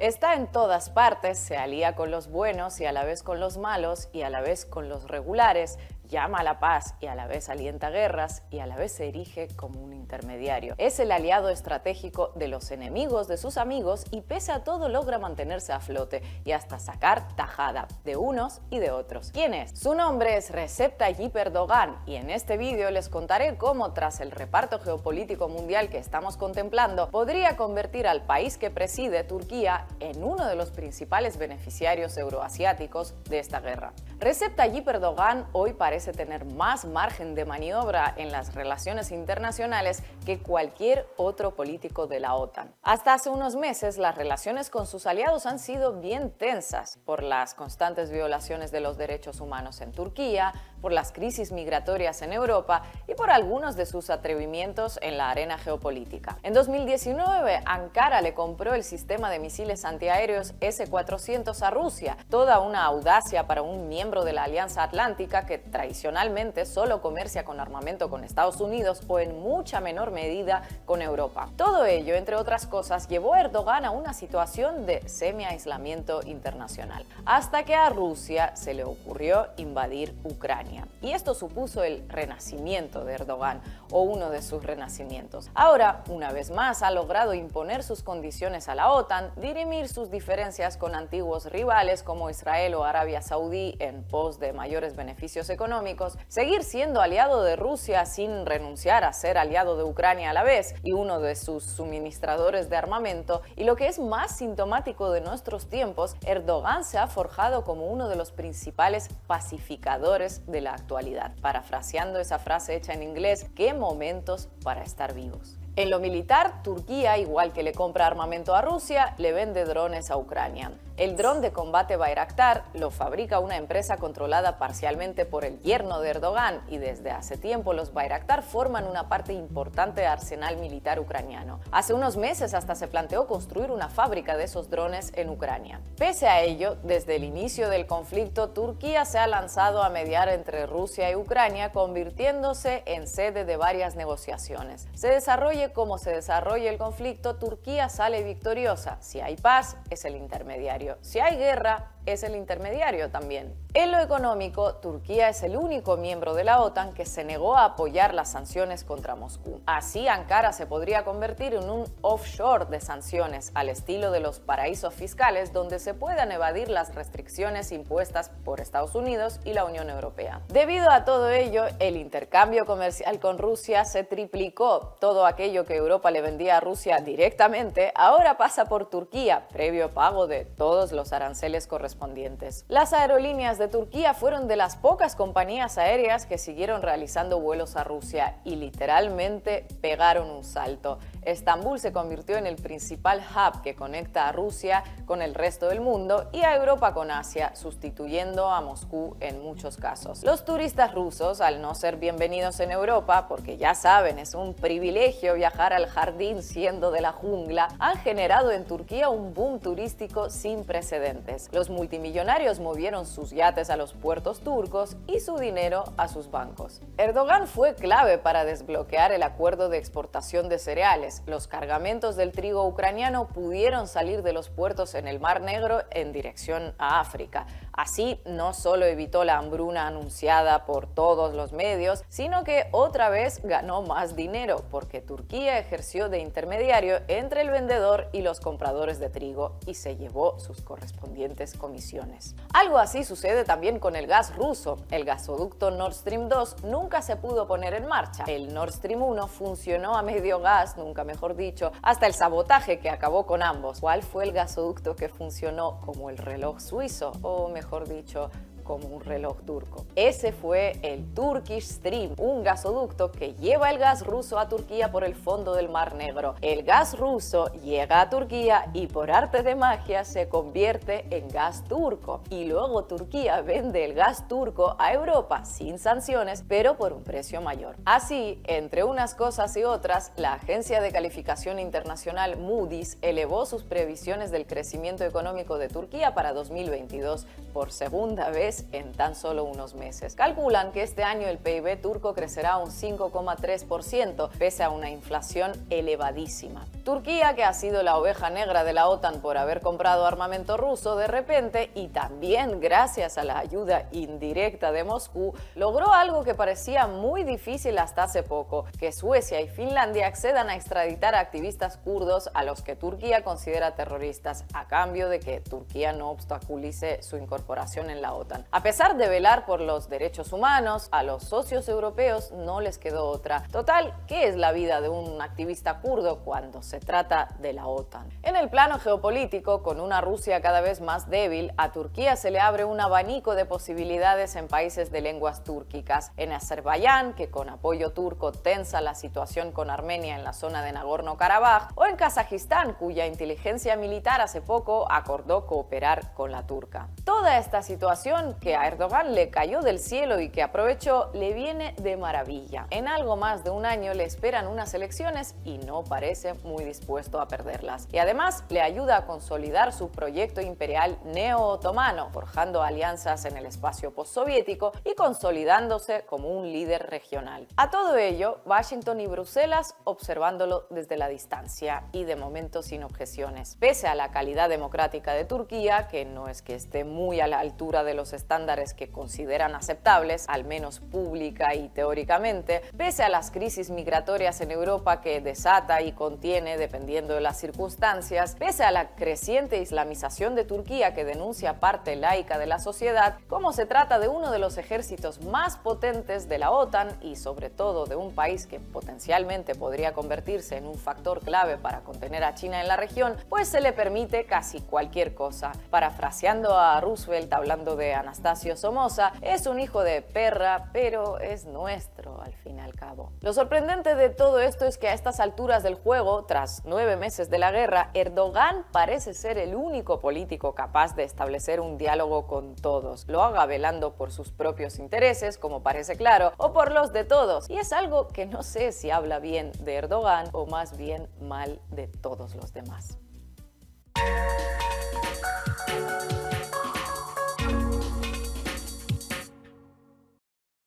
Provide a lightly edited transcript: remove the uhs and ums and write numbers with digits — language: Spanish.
Está en todas partes, se alía con los buenos y a la vez con los malos y a la vez con los regulares, llama a la paz y a la vez alienta guerras y a la vez se erige como un intermediario. Es el aliado estratégico de los enemigos de sus amigos y pese a todo logra mantenerse a flote y hasta sacar tajada de unos y de otros. ¿Quién es? Su nombre es Recep Tayyip Erdogan y en este vídeo les contaré cómo tras el reparto geopolítico mundial que estamos contemplando podría convertir al país que preside, Turquía, en uno de los principales beneficiarios euroasiáticos de esta guerra. Recep Tayyip Erdogan hoy parece tener más margen de maniobra en las relaciones internacionales que cualquier otro político de la OTAN. Hasta hace unos meses, las relaciones con sus aliados han sido bien tensas por las constantes violaciones de los derechos humanos en Turquía, por las crisis migratorias en Europa y por algunos de sus atrevimientos en la arena geopolítica. En 2019, Ankara le compró el sistema de misiles antiaéreos S-400 a Rusia, toda una audacia para un miembro de la Alianza Atlántica que tradicionalmente solo comercia con armamento con Estados Unidos o en mucha menor medida con Europa. Todo ello, entre otras cosas, llevó a Erdogan a una situación de semi-aislamiento internacional, hasta que a Rusia se le ocurrió invadir Ucrania. Y esto supuso el renacimiento de Erdogan, o uno de sus renacimientos. Ahora, una vez más, ha logrado imponer sus condiciones a la OTAN, dirimir sus diferencias con antiguos rivales como Israel o Arabia Saudí en pos de mayores beneficios económicos, seguir siendo aliado de Rusia sin renunciar a ser aliado de Ucrania a la vez y uno de sus suministradores de armamento, y lo que es más sintomático de nuestros tiempos, Erdogan se ha forjado como uno de los principales pacificadores de la actualidad. Parafraseando esa frase hecha en inglés, ¿qué momentos para estar vivos? En lo militar, Turquía, igual que le compra armamento a Rusia, le vende drones a Ucrania. El dron de combate Bayraktar lo fabrica una empresa controlada parcialmente por el yerno de Erdogan y desde hace tiempo los Bayraktar forman una parte importante del arsenal militar ucraniano. Hace unos meses hasta se planteó construir una fábrica de esos drones en Ucrania. Pese a ello, desde el inicio del conflicto, Turquía se ha lanzado a mediar entre Rusia y Ucrania, convirtiéndose en sede de varias negociaciones. Se desarrolle como se desarrolle el conflicto, Turquía sale victoriosa. Si hay paz, es el intermediario. Si hay guerra, es el intermediario también. En lo económico, Turquía es el único miembro de la OTAN que se negó a apoyar las sanciones contra Moscú. Así, Ankara se podría convertir en un offshore de sanciones al estilo de los paraísos fiscales donde se puedan evadir las restricciones impuestas por Estados Unidos y la Unión Europea. Debido a todo ello, el intercambio comercial con Rusia se triplicó. Todo aquello que Europa le vendía a Rusia directamente ahora pasa por Turquía, previo pago de todos los aranceles correspondientes. Las aerolíneas de Turquía fueron de las pocas compañías aéreas que siguieron realizando vuelos a Rusia y literalmente pegaron un salto. Estambul se convirtió en el principal hub que conecta a Rusia con el resto del mundo y a Europa con Asia, sustituyendo a Moscú en muchos casos. Los turistas rusos, al no ser bienvenidos en Europa, porque ya saben, es un privilegio viajar al jardín siendo de la jungla, han generado en Turquía un boom turístico sin precedentes. Los multimillonarios movieron sus yates a los puertos turcos y su dinero a sus bancos. Erdogan fue clave para desbloquear el acuerdo de exportación de cereales. Los cargamentos del trigo ucraniano pudieron salir de los puertos en el Mar Negro en dirección a África. Así, no solo evitó la hambruna anunciada por todos los medios, sino que otra vez ganó más dinero, porque Turquía ejerció de intermediario entre el vendedor y los compradores de trigo y se llevó sus correspondientes comisiones. Algo así sucede también con el gas ruso. El gasoducto Nord Stream 2 nunca se pudo poner en marcha. El Nord Stream 1 funcionó a medio gas, nunca mejor dicho, hasta el sabotaje que acabó con ambos. ¿Cuál fue el gasoducto que funcionó como el reloj suizo? O mejor dicho, como un reloj turco. Ese fue el Turkish Stream, un gasoducto que lleva el gas ruso a Turquía por el fondo del Mar Negro. El gas ruso llega a Turquía y por arte de magia se convierte en gas turco. Y luego Turquía vende el gas turco a Europa sin sanciones, pero por un precio mayor. Así, entre unas cosas y otras, la agencia de calificación internacional Moody's elevó sus previsiones del crecimiento económico de Turquía para 2022 por segunda vez interés en tan solo unos meses. Calculan que este año el PIB turco crecerá un 5,3%, pese a una inflación elevadísima. Turquía, que ha sido la oveja negra de la OTAN por haber comprado armamento ruso, de repente, y también gracias a la ayuda indirecta de Moscú, logró algo que parecía muy difícil hasta hace poco: que Suecia y Finlandia accedan a extraditar a activistas kurdos a los que Turquía considera terroristas, a cambio de que Turquía no obstaculice su incorporación en la OTAN. A pesar de velar por los derechos humanos, a los socios europeos no les quedó otra. Total, ¿qué es la vida de un activista kurdo cuando se trata de la OTAN? En el plano geopolítico, con una Rusia cada vez más débil, a Turquía se le abre un abanico de posibilidades en países de lenguas túrquicas. En Azerbaiyán, que con apoyo turco tensa la situación con Armenia en la zona de Nagorno-Karabaj, o en Kazajistán, cuya inteligencia militar hace poco acordó cooperar con la turca. Toda esta situación, que a Erdogan le cayó del cielo y que aprovechó, le viene de maravilla. En algo más de un año le esperan unas elecciones y no parece muy dispuesto a perderlas. Y además le ayuda a consolidar su proyecto imperial neo-otomano, forjando alianzas en el espacio postsoviético y consolidándose como un líder regional. A todo ello, Washington y Bruselas observándolo desde la distancia y de momento sin objeciones. Pese a la calidad democrática de Turquía, que no es que esté muy a la altura de los estándares que consideran aceptables, al menos pública y teóricamente, pese a las crisis migratorias en Europa que desata y contiene dependiendo de las circunstancias, pese a la creciente islamización de Turquía que denuncia parte laica de la sociedad, como se trata de uno de los ejércitos más potentes de la OTAN y sobre todo de un país que potencialmente podría convertirse en un factor clave para contener a China en la región, pues se le permite casi cualquier cosa. Parafraseando a Roosevelt hablando de Anastasio Somoza, es un hijo de perra, pero es nuestro al fin y al cabo. Lo sorprendente de todo esto es que a estas alturas del juego, tras 9 meses de la guerra, Erdogan parece ser el único político capaz de establecer un diálogo con todos, lo haga velando por sus propios intereses, como parece claro, o por los de todos. Y es algo que no sé si habla bien de Erdogan o más bien mal de todos los demás.